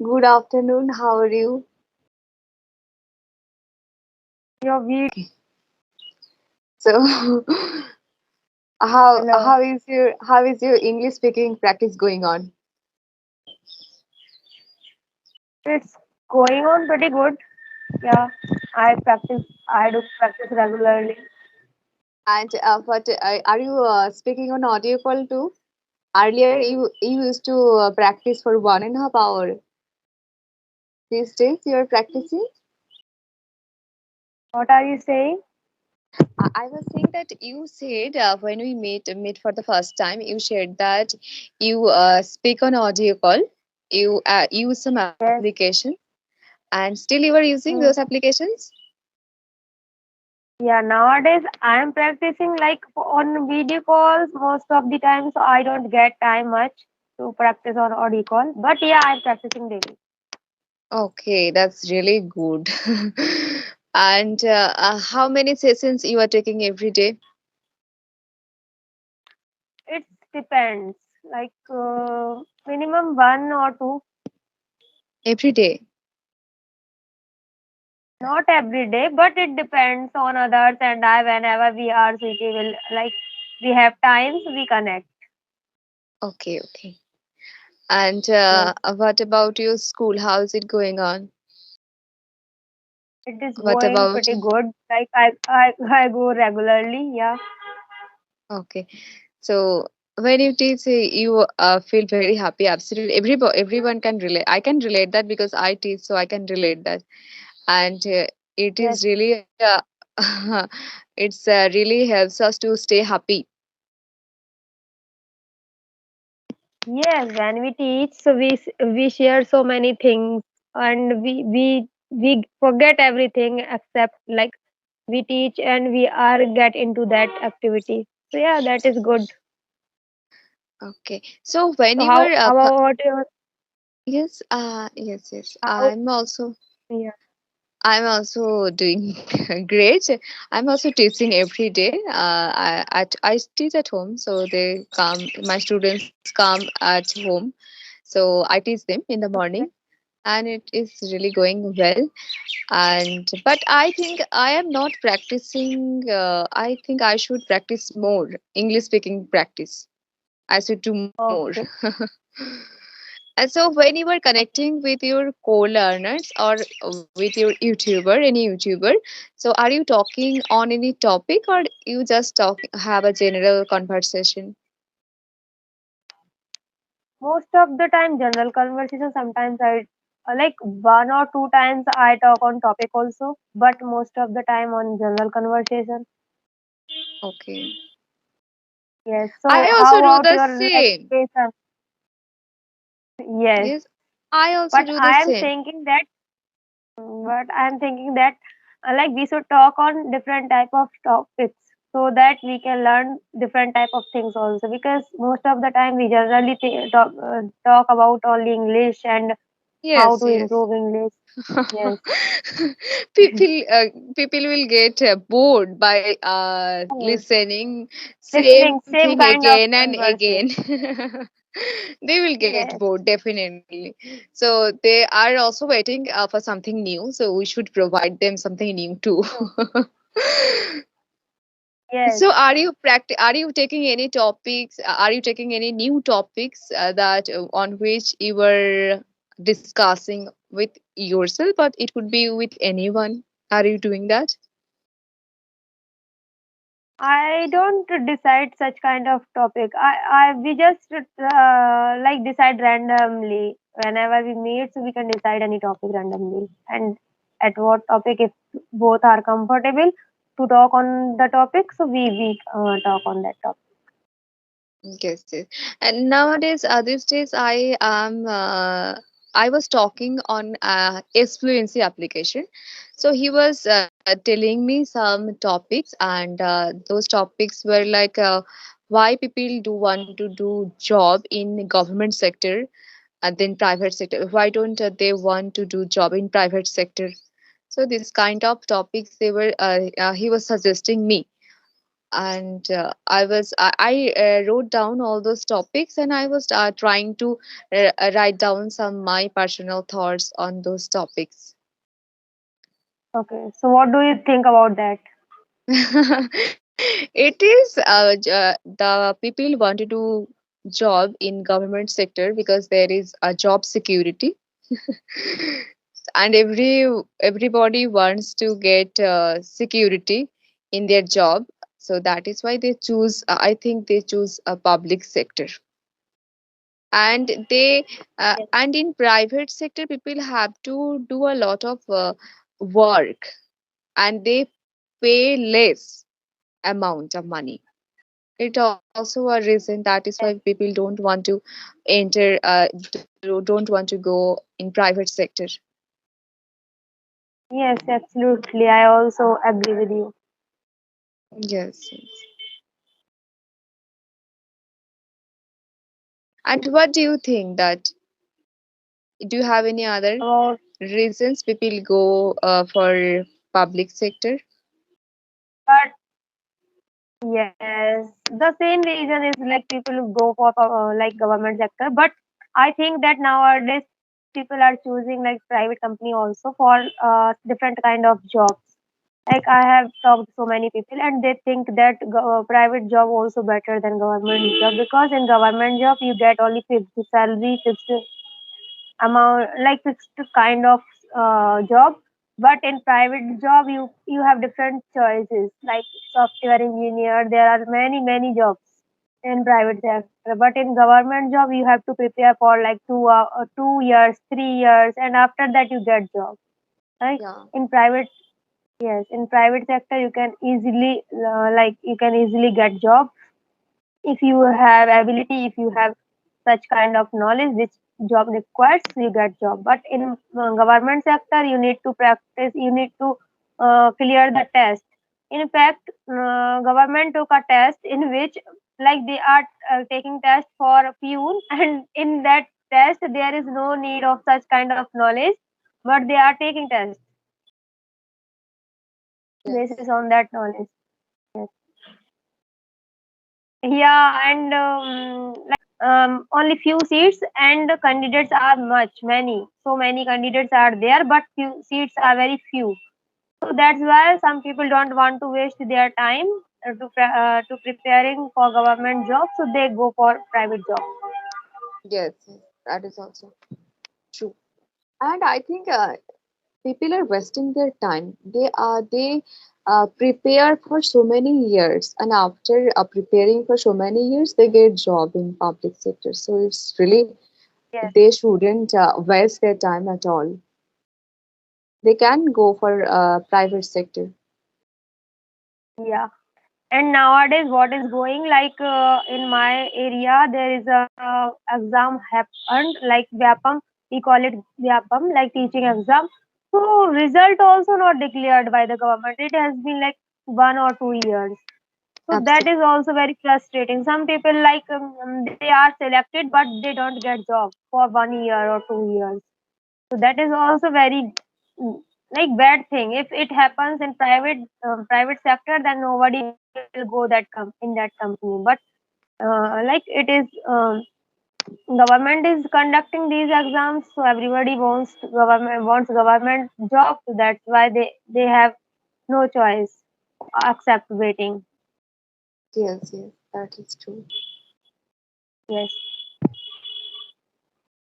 Good afternoon. How are you? Your video. So, how Hello. how is your English speaking practice going on? It's going on pretty good. Yeah, I do practice regularly. And but are you speaking on audio call too? Earlier, you used to practice for 1.5 hour. These days, you are practicing. What are you saying? I was saying that you said when we meet for the first time, you shared that you speak on audio call. You use some Yes. application, and still you are using those Mm. applications. Yeah, nowadays I am practicing like on video calls most of the time, so I don't get time much to practice on audio call. But yeah, I'm practicing daily. Okay, that's really good. And how many sessions you are taking every day? It depends, like minimum one or two. Every day. Not every day, but it depends on others and I whenever we are suitable. Like we have times we connect. Okay, okay. And Yes. what about your school? How is it going on? It is What going about? pretty good. Like I go regularly. Yeah. Okay. So when you teach, you feel very happy. Absolutely, everyone can relate. I can relate that because I teach, so I can relate that. And it Yes. is really, it's really helps us to stay happy. Yes. When we teach, so we share so many things, and we forget everything except like we teach and we are get into that activity. So yeah, that is good. Okay. So when So you were how about your yes, yes. how? Yeah. I'm also doing great. I'm also teaching every day. I teach at home, so they come. My students come at home, so I teach them in the morning, and it is really going well. And but I think I am not practicing. I think I should practice more English speaking practice. I should do more. Okay. And so, when you were connecting with your co-learners or with your YouTuber, any YouTuber, so are you talking on any topic or you just talk have a general conversation? Most of the time, general conversation. Sometimes I like one or two times I talk on topic also, but most of the time on general conversation. Okay. Yes. I So, also how do about the your same. education? Yes, Yes, I also but do the I am same. thinking that, like we should talk on different type of topics so that we can learn different type of things also. Because most of the time we generally talk about only English and how Yes, to yes. improve English. Yes. People will get bored by listening same Listening same thing kind of again and conversation. again. They will get Yes. bored definitely. So they are also waiting for something new, so we should provide them something new too. True. Yes. So are you taking any topics, are you taking any new topics that on which you were discussing with yourself, but it could be with anyone? Are you doing that? I don't decide such kind of topic. We just like decide randomly whenever we meet, so we can decide any topic randomly. And at what topic, if both are comfortable to talk on the topic, so we talk on that topic. Yes, yes. And nowadays, these days, I was talking on S fluency application. So he was telling me some topics, and those topics were like why people do want to do job in government sector and then private sector. Why don't they want to do job in private sector? So this kind of topics they were he was suggesting me. And I wrote down all those topics, and I was trying to write down some my personal thoughts on those topics. Okay. So what do you think about that? It is the people want to do job in government sector because there is a job security, and everybody wants to get security in their job. So that is why they choose. I think they choose a public sector, and they and in private sector people have to do a lot of work, and they pay less amount of money. It also a reason, that is why people don't want to enter don't want to go in private sector. Yes, absolutely. I also agree with you. Yes, yes. And what do you think that, do you have any other About reasons people go for public sector? but yes, the same reason is like people who go for like government sector. But I think that nowadays people are choosing like private company also for different kind of jobs. Like I have talked to so many people, and they think that private job also better than government job, because in government job you get only fixed salary, fixed amount, like fixed kind of job. But in private job you have different choices, like software engineer. There are many jobs in private sector, but in government job you have to prepare for like 2 years, 3 years, and after that you get job. Right? Yeah. In private, yes, in private sector you can easily you can easily get job if you have ability, if you have such kind of knowledge which job requires, you get job. But in government sector you need to practice, you need to clear the test. In fact, government took a test in which like they are taking test for a peon and in that test there is no need of such kind of knowledge, but they are taking test basis Yes. on that knowledge. Yes. Yeah, and only few seats, and the candidates are many. So many candidates are there, but few seats are very few. So that's why some people don't want to waste their time to preparing for government job. So they go for private job. Yes, yes, that is also true. And I think people are wasting their time. They prepare for so many years, and after preparing for so many years, they get job in public sector. So it's really, Yes. they shouldn't waste their time at all. They can go for private sector. Yeah. And nowadays, what is going like in my area, there is a exam happened like Vyapam. We call it Vyapam, like teaching exam. So result also not declared by the government. It has been like 1 or 2 years. So that Absolutely. is also very frustrating. Some people like they are selected, but they don't get job for 1 year or 2 years. So that is also very like bad thing. If it happens in private sector, then nobody will go in that company. But like it is government is conducting these exams, so everybody wants government job. So that's why they have no choice except waiting. Yes, yes, that is true. Yes.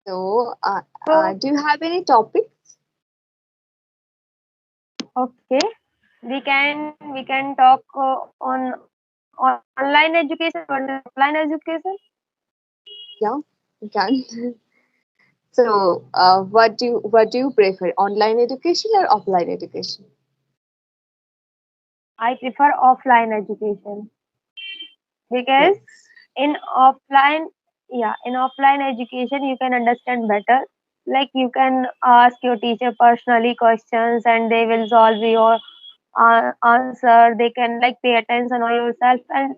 So, So do you have any topic? okay, we can talk on online education versus offline education. Yeah, you can. So, what do you prefer, online education or offline education? I prefer offline education because Yes. in offline, yeah, in offline education you can understand better. Like you can ask your teacher personally questions and they will solve your answer. They can like pay attention on yourself, and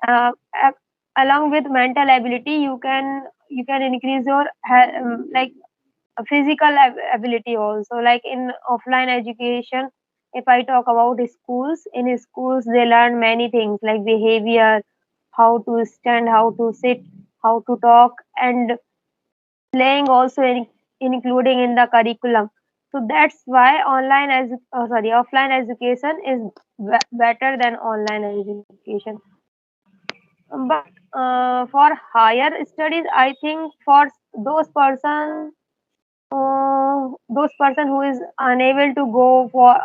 uh, a- along with mental ability you can increase your like physical ability also. Like in offline education If I talk about schools, in schools they learn many things like behavior, how to stand, how to sit, how to talk, and playing also including in the curriculum. So that's why offline education is better than online education. But for higher studies, I think for those person who is unable to go for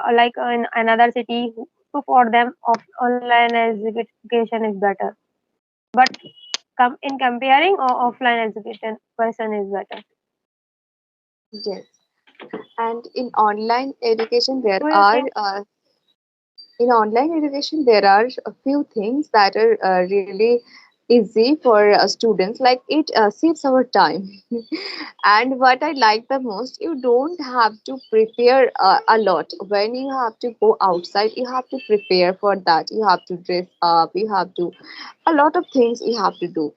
in another city, so for them online education is better. But in comparing offline education, person is better. Yes. And Do you think? in online education there are a few things that are really easy for students, like it saves our time. And what I like the most, you don't have to prepare a lot. When you have to go outside, you have to prepare for that, you have to dress up, you have to a lot of things you have to do.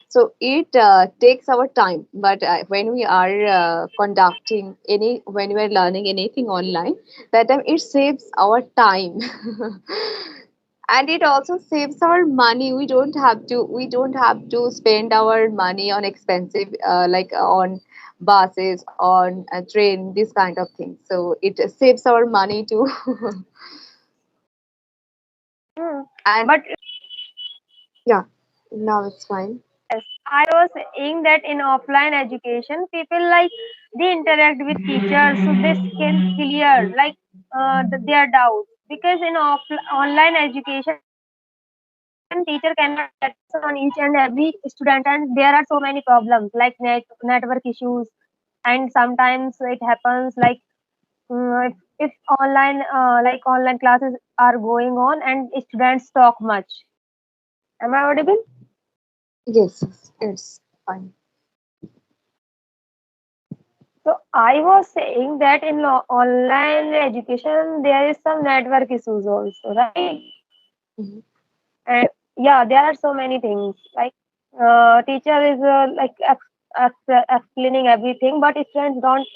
So it takes our time, but when we are when we are learning anything online, that time it saves our time. And it also saves our money. We don't have to spend our money on expensive on buses, on a train, this kind of thing. So it saves our money too. Hmm. And But yeah, now it's fine. yes, I was saying that in offline education, people they interact with teachers, so they can clear their doubts. Because in online education, teacher cannot focus on each and every student, and there are so many problems like network issues, and sometimes it happens if online classes are going on and students talk much. Am I audible? Yes, it's fine. So I was saying that in online education there is some network issues also, right? Mhm. And yeah, there are so many things like teacher is explaining everything, but students don't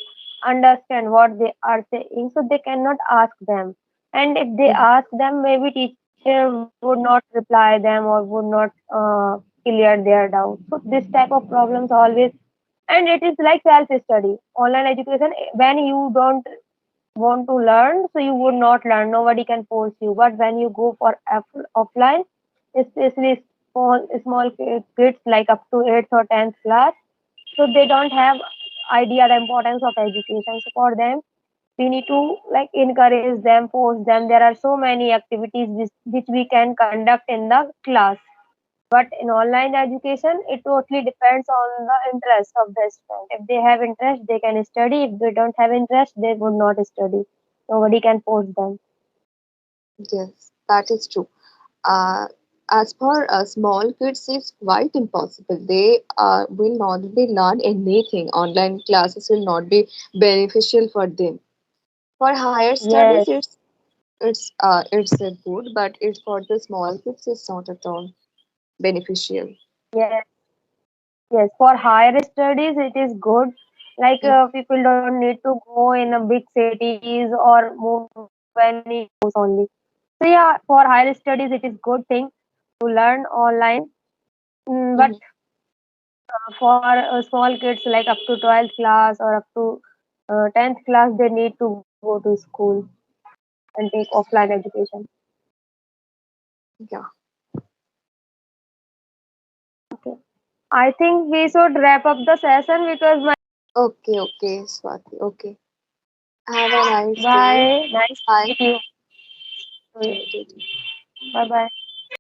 understand what they are saying, so they cannot ask them. And if they Mhm. ask them, maybe teacher would not reply them or would not clear their doubts. So this type of problems always, and it is like self study. Online education, when you don't want to learn, so you would not learn. Nobody can force you. But when you go for offline, especially small kids like up to 8th or 10th class, so they don't have idea the importance of education. So for them, we need to encourage them, force them. There are so many activities which we can conduct in the class. But in online education, it totally depends on the interest of the student. If they have interest, they can study. If they don't have interest, they would not study. Nobody can force them. Yes, that is true. Uh, as for small kids, it's quite impossible. They will not be learn anything. Online classes will not be beneficial for them. For higher studies, Yes, it's good, but it's for the small kids, it's not at all beneficial. yes, yes. For higher studies, it is good. Mm. People don't need to go in a big cities or move to any house only. So yeah, for higher studies, it is good thing to learn online. But Mhm. for small kids like up to 12th class or up to 10th class, they need to go to school and take offline education. Yeah. Okay, I think we should wrap up the session because my Okay, okay, Swati. Okay. Have a nice day. bye, nice to Bye. meet you. Nice to meet you. Bye bye.